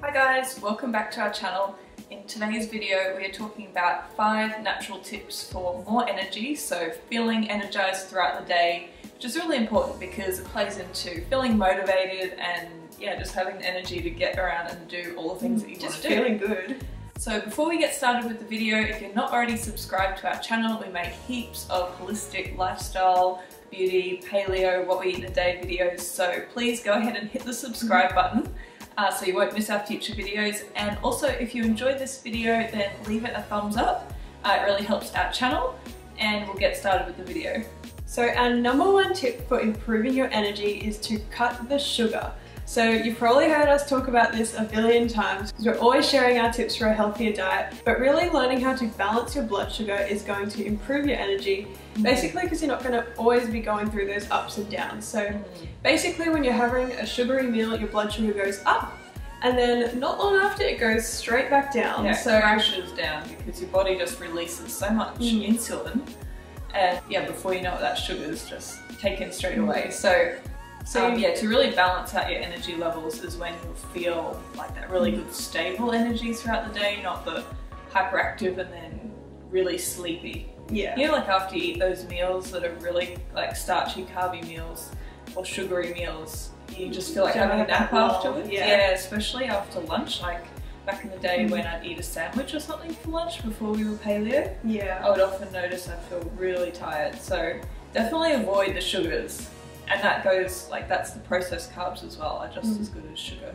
Hi guys, welcome back to our channel. In today's video we are talking about 5 natural tips for more energy, so feeling energized throughout the day, which is really important because it plays into feeling motivated and just having the energy to get around and do all the things that you want to do. Feeling good. So before we get started with the video, if you're not already subscribed to our channel, we make heaps of holistic lifestyle, beauty, paleo, what we eat in a day videos, so please go ahead and hit the subscribe button so you won't miss our future videos. And also, if you enjoyed this video, then leave it a thumbs up. It really helps our channel, and we'll get started with the video. So our number one tip for improving your energy is to cut the sugar. So you've probably heard us talk about this a billion times because we're always sharing our tips for a healthier diet, but really learning how to balance your blood sugar is going to improve your energy, basically because you're not going to always be going through those ups and downs. So basically when you're having a sugary meal, your blood sugar goes up, and then not long after it goes straight back down. Yeah, so it crashes down because your body just releases so much insulin, and before you know it, that sugar is just taken straight away. So to really balance out your energy levels is when you'll feel like that really good stable energy throughout the day, not the hyperactive and then really sleepy. Yeah. You know, like after you eat those meals that are really like starchy, carby meals or sugary meals, you just feel like having a nap afterwards. Yeah, especially after lunch. Like back in the day when I'd eat a sandwich or something for lunch before we were paleo, I would often notice I feel really tired. So definitely avoid the sugars. And that goes, like, that's the processed carbs as well, are just as good as sugar,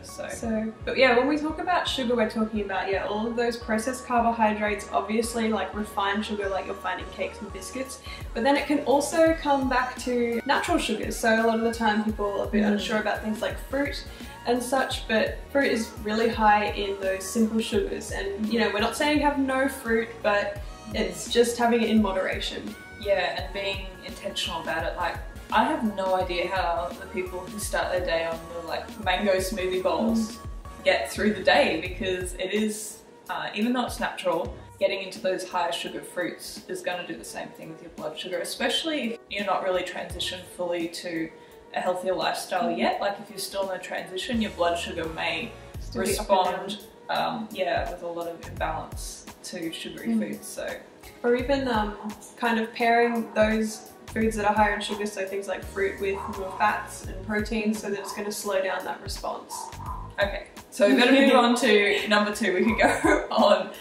But yeah, when we talk about sugar, we're talking about, all of those processed carbohydrates, obviously like refined sugar like you'll find in cakes and biscuits, but then it can also come back to natural sugars. So a lot of the time people are a bit unsure about things like fruit and such, but fruit is really high in those simple sugars. And we're not saying have no fruit, but it's just having it in moderation. Yeah, and being intentional about it. Like, I have no idea how the people who start their day on the mango smoothie bowls get through the day, because it is, even though it's natural, getting into those higher sugar fruits is going to do the same thing with your blood sugar, especially if you're not really transitioned fully to a healthier lifestyle yet. Like if you're still in a transition, your blood sugar may respond with a lot of imbalance to sugary foods. Or even kind of pairing those foods that are higher in sugar, so things like fruit, with more fats and proteins, so that it's going to slow down that response. Okay, so we're going to move on to number 2. We could go on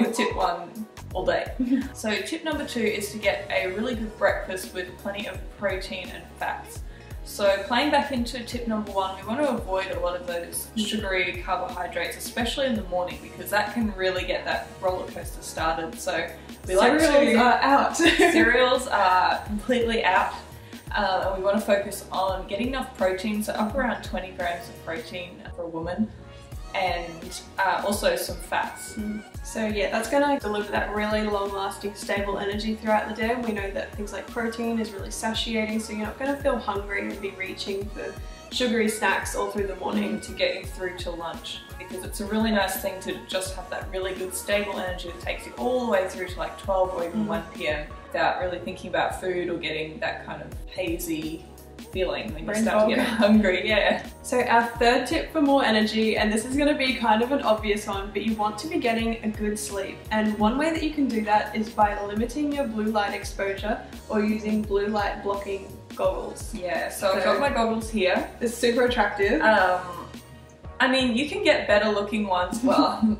with tip 1 all day. So tip number 2 is to get a really good breakfast with plenty of protein and fats. So playing back into tip number 1, we want to avoid a lot of those sugary carbohydrates, especially in the morning, because that can really get that roller coaster started. So cereals are out. Cereals are completely out, and we want to focus on getting enough protein, so up around 20 grams of protein for a woman, and also some fats. So that's going to deliver that really long-lasting, stable energy throughout the day. And we know that things like protein is really satiating, so you're not going to feel hungry and be reaching for sugary snacks all through the morning to get you through to lunch, because it's a really nice thing to just have that really good stable energy that takes you all the way through to like 12 or even 1 p.m. without really thinking about food or getting that kind of hazy feeling when you start to get hungry. So our third tip for more energy, and this is going to be kind of an obvious one, but you want to be getting a good sleep. And one way that you can do that is by limiting your blue light exposure or using blue light blocking goggles. So I've got my goggles here. They're super attractive. I mean, you can get better looking ones. Well,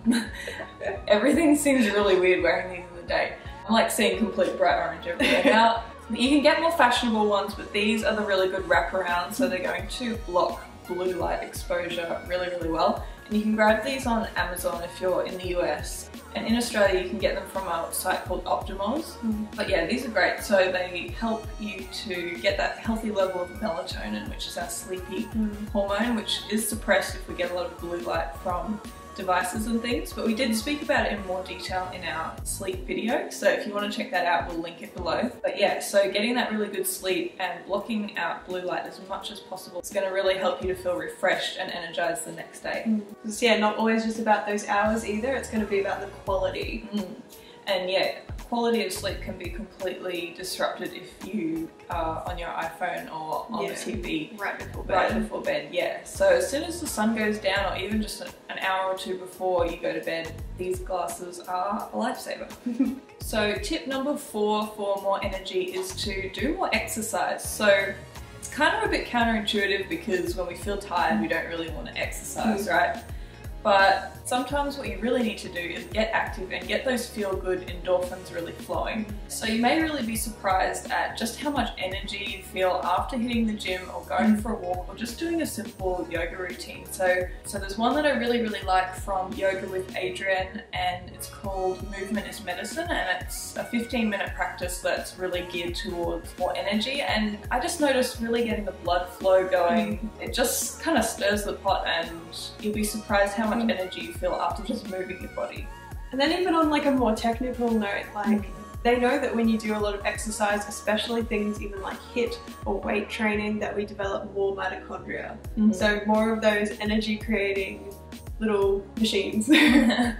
everything seems really weird wearing these in the day. I'm like seeing complete bright orange everywhere now. You can get more fashionable ones, but these are the really good wraparound, so they're going to block blue light exposure really, really well. And you can grab these on Amazon if you're in the US. And in Australia, you can get them from a site called Optimoz. But these are great. So they help you to get that healthy level of melatonin, which is our sleepy hormone, which is suppressed if we get a lot of blue light from devices and things, but we did speak about it in more detail in our sleep video, so if you want to check that out, we'll link it below. But so getting that really good sleep and blocking out blue light as much as possible is going to really help you to feel refreshed and energized the next day. Not always just about those hours either, it's going to be about the quality. And quality of sleep can be completely disrupted if you are on your iPhone or on the TV right before bed. Yeah. So as soon as the sun goes down, or even just an hour or two before you go to bed, these glasses are a lifesaver. So tip number 4 for more energy is to do more exercise. So it's kind of a bit counterintuitive because when we feel tired, we don't really want to exercise, right? But sometimes what you really need to do is get active and get those feel-good endorphins really flowing. So you may really be surprised at just how much energy you feel after hitting the gym or going for a walk or just doing a simple yoga routine. So there's one that I really like from Yoga with Adriene, and it's called Movement is Medicine, and it's a 15-minute practice that's really geared towards more energy. And I just noticed really getting the blood flow going, it just kind of stirs the pot, and you'll be surprised how much energy you feel after just moving your body. And then even on like a more technical note, like they know that when you do a lot of exercise, especially things even like HIIT or weight training, that we develop more mitochondria. So more of those energy creating little machines. So more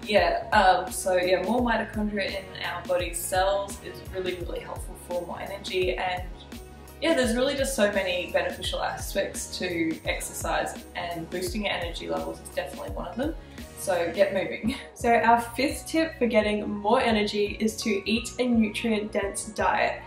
mitochondria in our body's cells is really helpful for more energy. And yeah, there's really just so many beneficial aspects to exercise, and boosting your energy levels is definitely one of them. So get moving. So our 5th tip for getting more energy is to eat a nutrient-dense diet.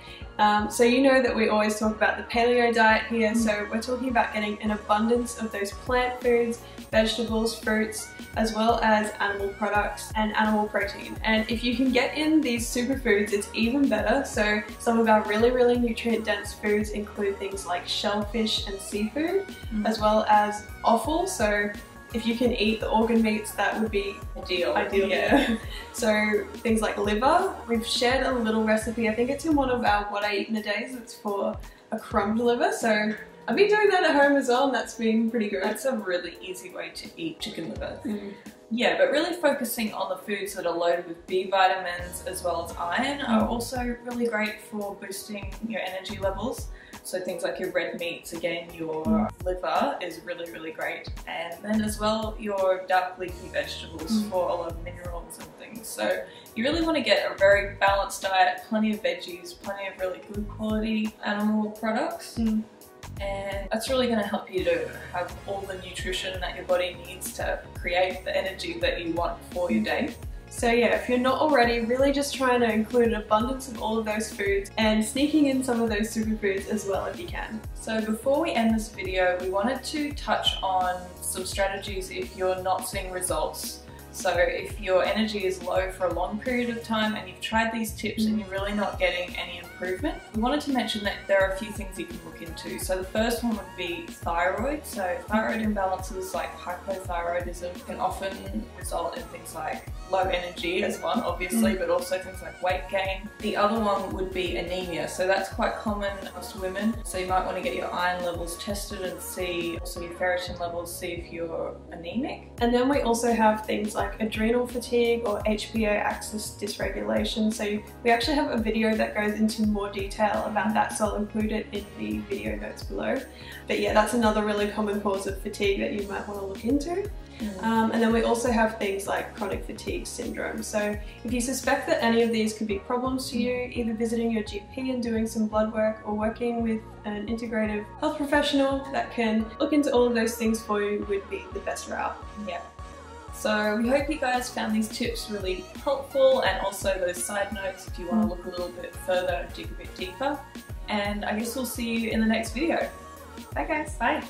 So you know that we always talk about the paleo diet here, so we're talking about getting an abundance of those plant foods, vegetables, fruits, as well as animal products and animal protein. And if you can get in these superfoods, it's even better. So some of our really nutrient dense foods include things like shellfish and seafood, as well as offal. So if you can eat the organ meats, that would be ideal. Yeah. So things like liver, we've shared a little recipe. I think it's in one of our What I Eat in a Days. It's for a crumbed liver. So I've been doing that at home as well, and that's been pretty good. That's a really easy way to eat chicken liver. Yeah, but really focusing on the foods that are loaded with B vitamins as well as iron are also really great for boosting your energy levels. So things like your red meats, again, your liver is really great. And then as well, your dark leafy vegetables for a lot of minerals and things. So you really want to get a very balanced diet, plenty of veggies, plenty of really good quality animal products. And that's really going to help you to have all the nutrition that your body needs to create the energy that you want for your day. So yeah, if you're not already, really just trying to include an abundance of all of those foods and sneaking in some of those superfoods as well if you can. So before we end this video, we wanted to touch on some strategies if you're not seeing results. So if your energy is low for a long period of time and you've tried these tips and you're really not getting any improvement, we wanted to mention that there are a few things you can look into. So the first one would be thyroid. So thyroid imbalances like hypothyroidism can often result in things like low energy as one, obviously, but also things like weight gain. The other one would be anemia. So that's quite common amongst women. So you might want to get your iron levels tested and see, also your ferritin levels, see if you're anemic. And then we also have things like adrenal fatigue or HPA axis dysregulation. So we actually have a video that goes into more detail about that, so I'll include it in the video notes below. But yeah, that's another really common cause of fatigue that you might want to look into. And then we also have things like chronic fatigue syndrome. So if you suspect that any of these could be problems to you, either visiting your GP and doing some blood work or working with an integrative health professional that can look into all of those things for you would be the best route. Yeah. So we hope you guys found these tips really helpful, and also those side notes if you want to look a little bit further and dig a bit deeper. And I guess we'll see you in the next video. Bye guys. Bye.